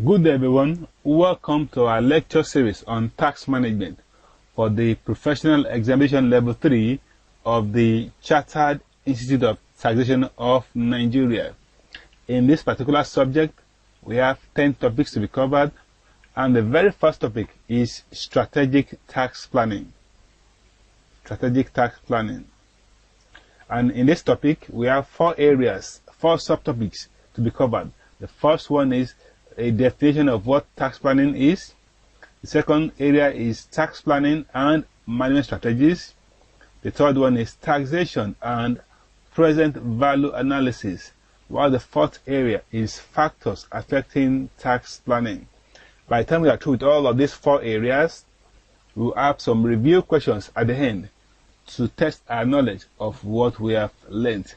Good day, everyone. Welcome to our lecture series on tax management for the Professional Examination Level 3 of the Chartered Institute of Taxation of Nigeria. In this particular subject, we have 10 topics to be covered, and the very first topic is strategic tax planning. Strategic tax planning. And in this topic, we have 4 subtopics to be covered. The first one is a definition of what tax planning is. The second area is tax planning and management strategies. The third one is taxation and present value analysis, while the fourth area is factors affecting tax planning. By the time we are through with all of these 4 areas, we will have some review questions at the end to test our knowledge of what we have learned.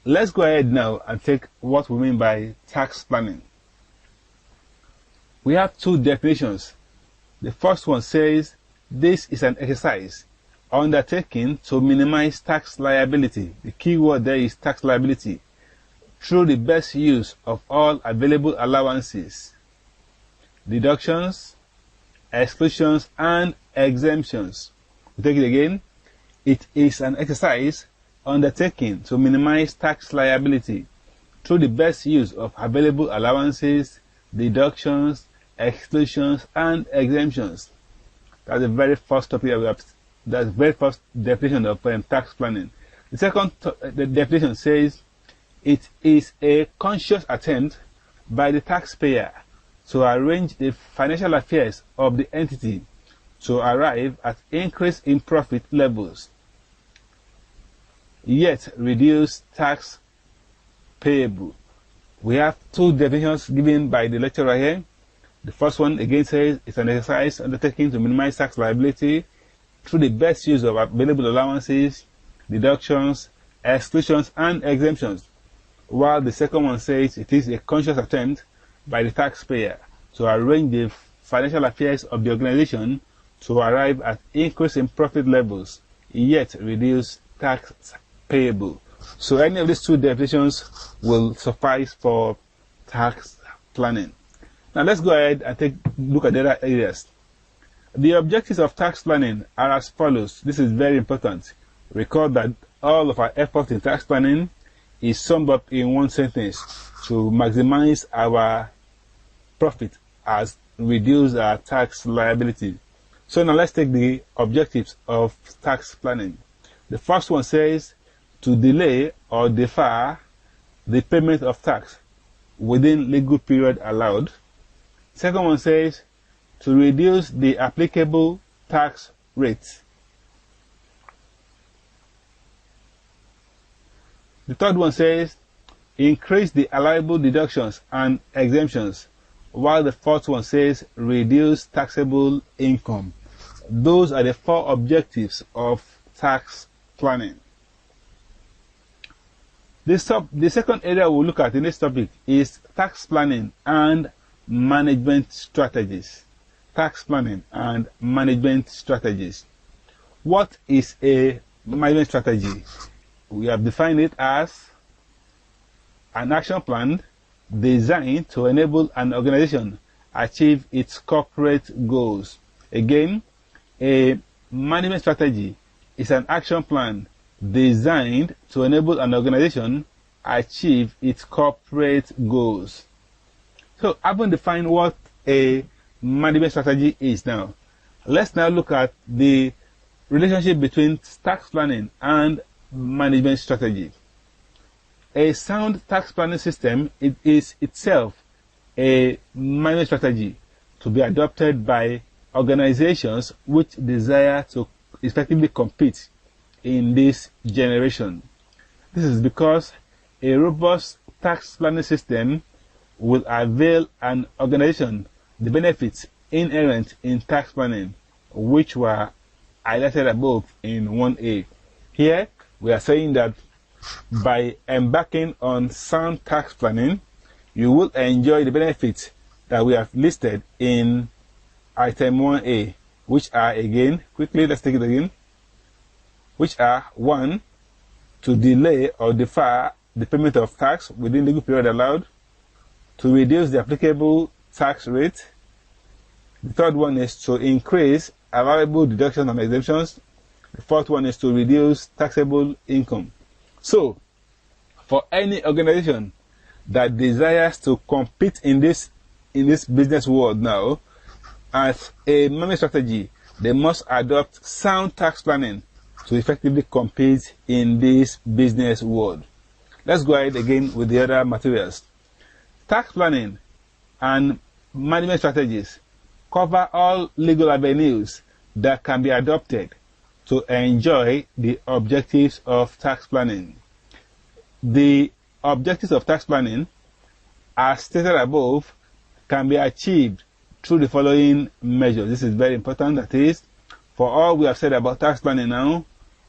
Let's go ahead now and take what we mean by tax planning. We have 2 definitions. The first one says this is an exercise undertaken to minimize tax liability. The key word there is tax liability through the best use of all available allowances, deductions, exclusions, and exemptions. We take it again. It is an exercise undertaken to minimize tax liability through the best use of available allowances, deductions, exclusions, and exemptions. That's the very first topic that we have. That's the very first definition of tax planning. The second the definition says it is a conscious attempt by the taxpayer to arrange the financial affairs of the entity to arrive at increase in profit levels, yet reduce tax payable. We have 2 definitions given by the lecturer here. The first one again says it's an exercise undertaken to minimize tax liability through the best use of available allowances, deductions, exclusions, and exemptions, while the second one says it is a conscious attempt by the taxpayer to arrange the financial affairs of the organization to arrive at increase in profit levels, yet reduce tax payable. So any of these 2 definitions will suffice for tax planning. Now let's go ahead and take a look at the other areas. The objectives of tax planning are as follows. This is very important. Recall that all of our effort in tax planning is summed up in one sentence: to maximize our profit as reduce our tax liability. So now let's take the objectives of tax planning. The first one says to delay or defer the payment of tax within legal period allowed. Second one says to reduce the applicable tax rate. The third one says increase the allowable deductions and exemptions, while the fourth one says reduce taxable income. Those are the 4 objectives of tax planning. The second area we'll look at in this topic is tax planning and management strategies. Tax planning and management strategies. What is a management strategy? We have defined it as an action plan designed to enable an organization achieve its corporate goals. Again, a management strategy is an action plan designed to enable an organization achieve its corporate goals. So, having defined what a management strategy is now, let's now look at the relationship between tax planning and management strategy. A sound tax planning system is itself a management strategy to be adopted by organizations which desire to effectively compete in this generation. This is because a robust tax planning system will avail an organization the benefits inherent in tax planning, which were highlighted above in 1A. Here, we are saying that by embarking on sound tax planning, you will enjoy the benefits that we have listed in item 1A, which are, again, quickly, let's take it again, which are 1, to delay or defer the payment of tax within legal period allowed. to reduce the applicable tax rate. The third one is to increase allowable deductions and exemptions. The fourth one is to reduce taxable income. So, for any organization that desires to compete in this business world now, as a management strategy, they must adopt sound tax planning to effectively compete in this business world. Let's go ahead again with the other materials. Tax planning and management strategies cover all legal avenues that can be adopted to enjoy the objectives of tax planning. The objectives of tax planning, as stated above, can be achieved through the following measures. This is very important. That is, for all we have said about tax planning now,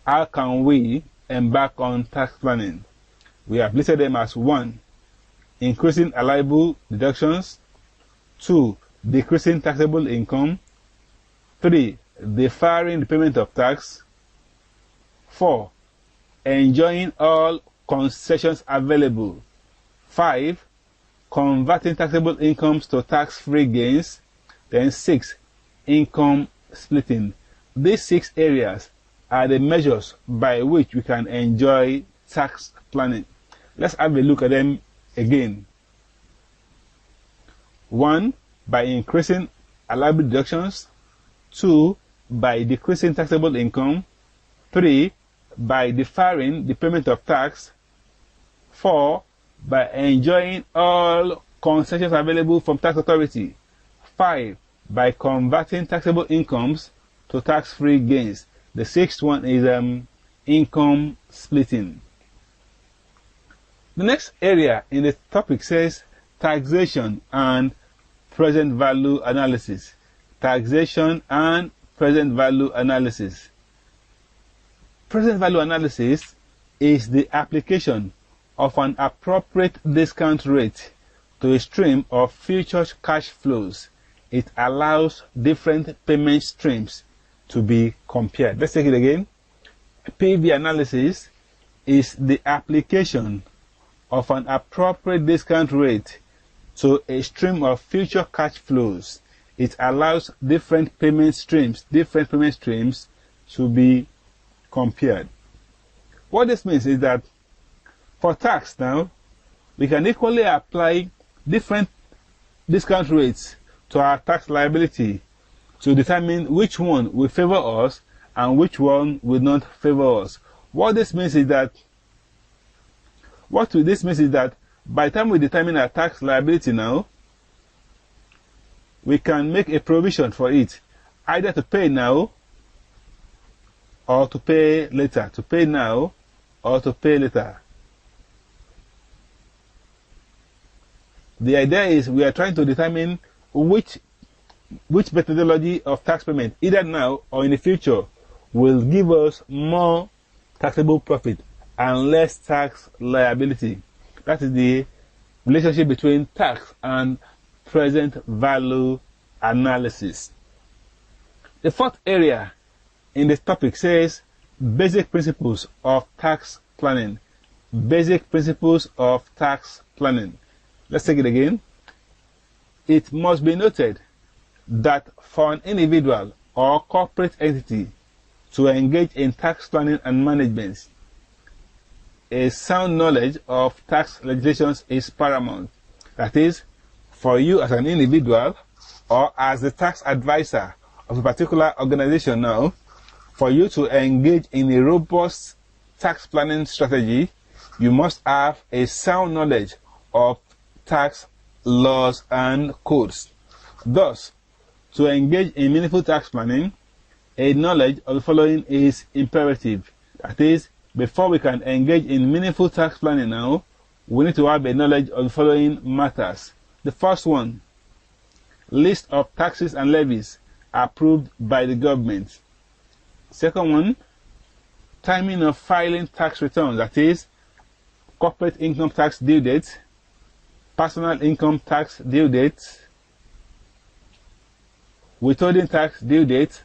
how can we embark on tax planning? We have listed them as 1. Increasing allowable deductions. 2. Decreasing taxable income. 3. Deferring the payment of tax. 4. Enjoying all concessions available. 5. Converting taxable incomes to tax-free gains. Then 6. Income splitting. These 6 areas are the measures by which we can enjoy tax planning. Let's have a look at them again. 1. By increasing allowable deductions. 2. By decreasing taxable income. 3. By deferring the payment of tax. 4. By enjoying all concessions available from tax authority. 5. By converting taxable incomes to tax-free gains. The 6th one is income splitting. The next area in the topic says taxation and present value analysis. Taxation and present value analysis. Present value analysis is the application of an appropriate discount rate to a stream of future cash flows. It allows different payment streams to be compared. Let's take it again. PV analysis is the application of an appropriate discount rate to a stream of future cash flows. It allows different payment streams to be compared. What this means is that for tax now, we can equally apply different discount rates to our tax liability to determine which one will favor us and which one will not favor us. What this means is that by the time we determine our tax liability now, we can make a provision for it, either to pay now or to pay later. To pay now or to pay later. The idea is we are trying to determine which methodology of tax payment, either now or in the future, will give us more taxable profit and less tax liability. That is the relationship between tax and present value analysis. The fourth area in this topic says basic principles of tax planning. Basic principles of tax planning. Let's take it again. It must be noted that for an individual or corporate entity to engage in tax planning and management, a sound knowledge of tax legislations is paramount. That is, for you as an individual or as the tax advisor of a particular organization now, for you to engage in a robust tax planning strategy, you must have a sound knowledge of tax laws and codes. Thus, to engage in meaningful tax planning, a knowledge of the following is imperative. That is, before we can engage in meaningful tax planning now, we need to have a knowledge of the following matters. The first one, list of taxes and levies approved by the government. Second one, timing of filing tax returns, that is, corporate income tax due date, personal income tax due date, withholding tax due date,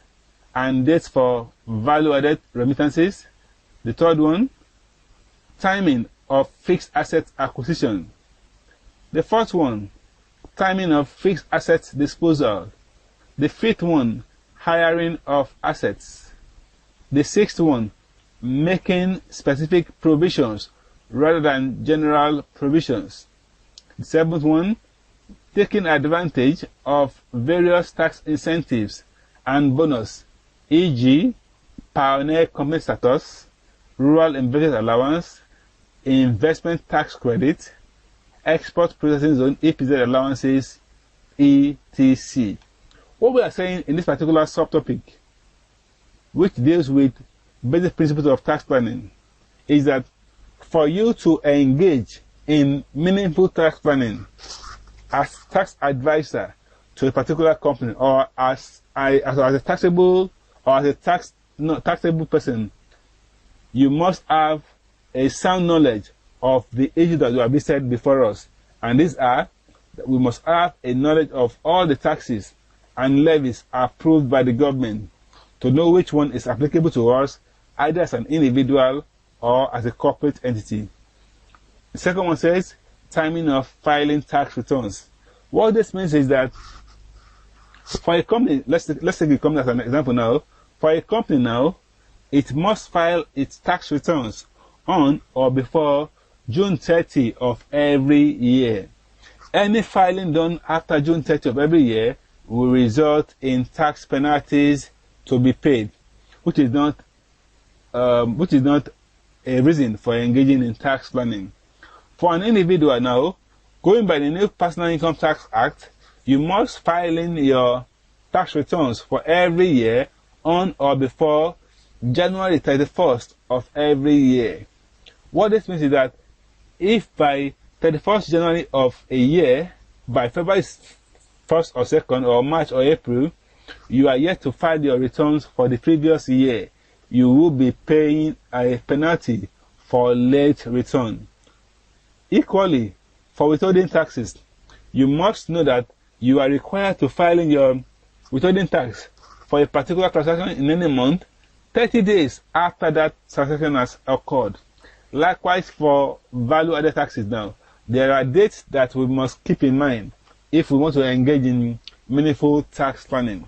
and dates for value-added remittances. The third one, timing of fixed asset acquisition. The fourth one, timing of fixed assets disposal. The fifth one, hiring of assets. The sixth one, making specific provisions rather than general provisions. The seventh one, taking advantage of various tax incentives and bonus, e.g., pioneer company status, rural investment allowance, investment tax credit, export processing zone, EPZ allowances, etc. What we are saying in this particular subtopic, which deals with basic principles of tax planning, is that for you to engage in meaningful tax planning as tax advisor to a particular company, or as a taxable or as a taxable person, you must have a sound knowledge of the issues that will be said before us. And these are that we must have a knowledge of all the taxes and levies approved by the government to know which one is applicable to us, either as an individual or as a corporate entity. The second one says timing of filing tax returns. What this means is that for a company, let's take a company as an example now. For a company now, it must file its tax returns on or before June 30 of every year. Any filing done after June 30 of every year will result in tax penalties to be paid, which is not a reason for engaging in tax planning. For an individual now, going by the new Personal Income Tax Act, you must file in your tax returns for every year on or before January 31st of every year. What this means is that if by 31st January of a year, by February 1st or 2nd or March or April, you are yet to file your returns for the previous year, you will be paying a penalty for late return. Equally, for withholding taxes, you must know that you are required to file in your withholding tax for a particular transaction in any month 30 days after that transaction has occurred. Likewise, for value-added taxes now, there are dates that we must keep in mind if we want to engage in meaningful tax planning.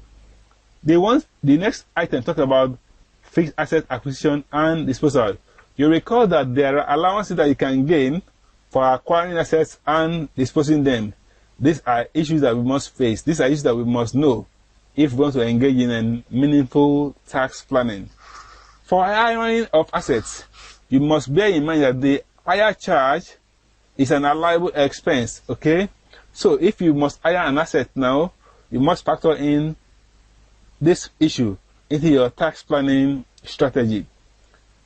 The next item talks about fixed asset acquisition and disposal. You recall that there are allowances that you can gain for acquiring assets and disposing them. These are issues that we must face. These are issues that we must know if we want to engage in meaningful tax planning. For hiring of assets, you must bear in mind that the hire charge is an allowable expense, okay? So if you must hire an asset now, you must factor in this issue into your tax planning strategy.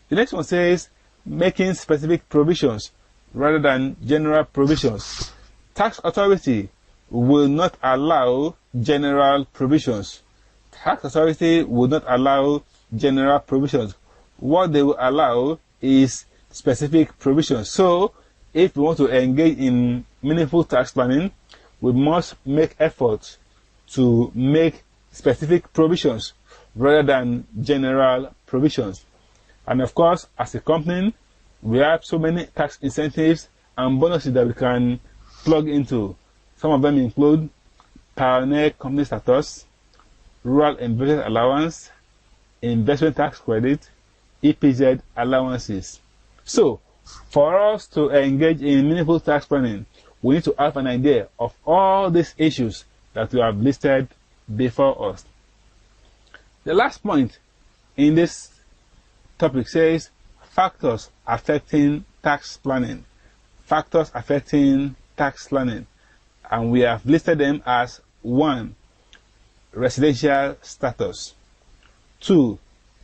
The next one says making specific provisions rather than general provisions. Tax authority will not allow general provisions. Tax authority will not allow general provisions. What they will allow is specific provisions. So, if we want to engage in meaningful tax planning, we must make efforts to make specific provisions rather than general provisions. And of course, as a company, we have so many tax incentives and bonuses that we can plug into. Some of them include pioneer company status, rural investment allowance, investment tax credit, EPZ allowances. So, for us to engage in meaningful tax planning, we need to have an idea of all these issues that we have listed before us. The last point in this topic says factors affecting tax planning. Factors affecting tax planning. And we have listed them as 1. Residential status. 2.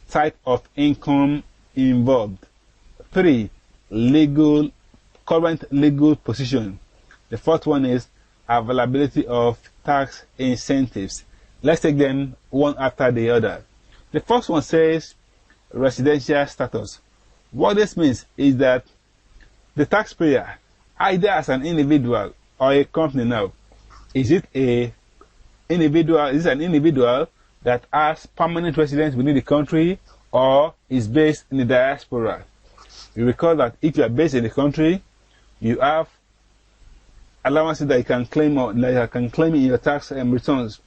Type of income involved. 3. Current legal position. The fourth one is availability of tax incentives. Let's take them one after the other. The first one says residential status. What this means is that the taxpayer, either as an individual or a company now, is it an individual that has permanent residence within the country or is based in the diaspora? You recall that if you are based in the country, you have allowances that you can claim or that you can claim in your tax returns.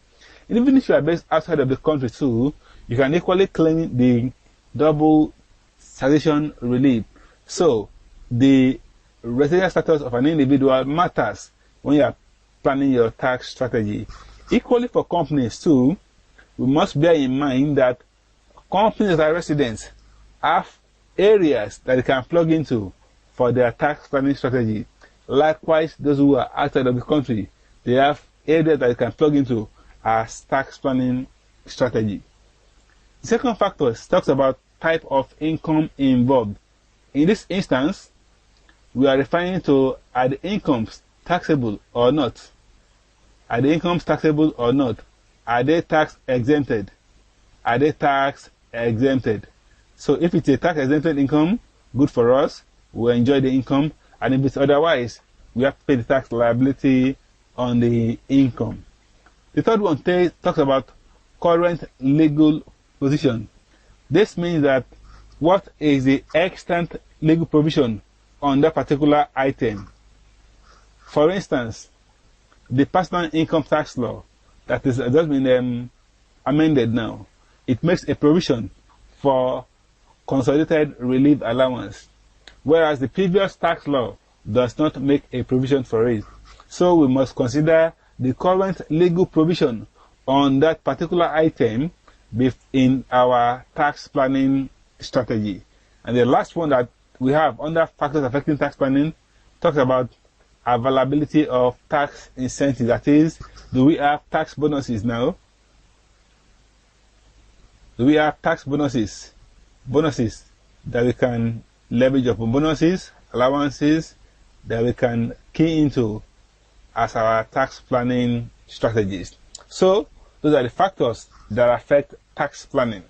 And even if you are based outside of the country too, you can equally claim the double taxation relief. So the resident status of an individual matters when you are planning your tax strategy. Equally for companies too, we must bear in mind that companies that are residents have areas that they can plug into for their tax planning strategy. Likewise, those who are outside of the country, they have areas that they can plug into as tax planning strategy. The second factor talks about type of income involved. In this instance, we are referring to are the incomes taxable or not? Are the incomes taxable or not? Are they tax exempted? Are they tax exempted? So if it's a tax exempted income, good for us, we'll enjoy the income. And if it's otherwise, we have to pay the tax liability on the income. The third one talks about current legal position. This means that what is the extant legal provision on that particular item. For instance, the personal income tax law that has just been amended now, it makes a provision for consolidated relief allowance, whereas the previous tax law does not make a provision for it. So we must consider the current legal provision on that particular item in our tax planning strategy. And the last one that we have under factors affecting tax planning talks about availability of tax incentives. That is, do we have tax bonuses now? Do we have tax bonuses? Bonuses that we can leverage upon, bonuses, allowances that we can key into as our tax planning strategies. So, those are the factors that affect tax planning.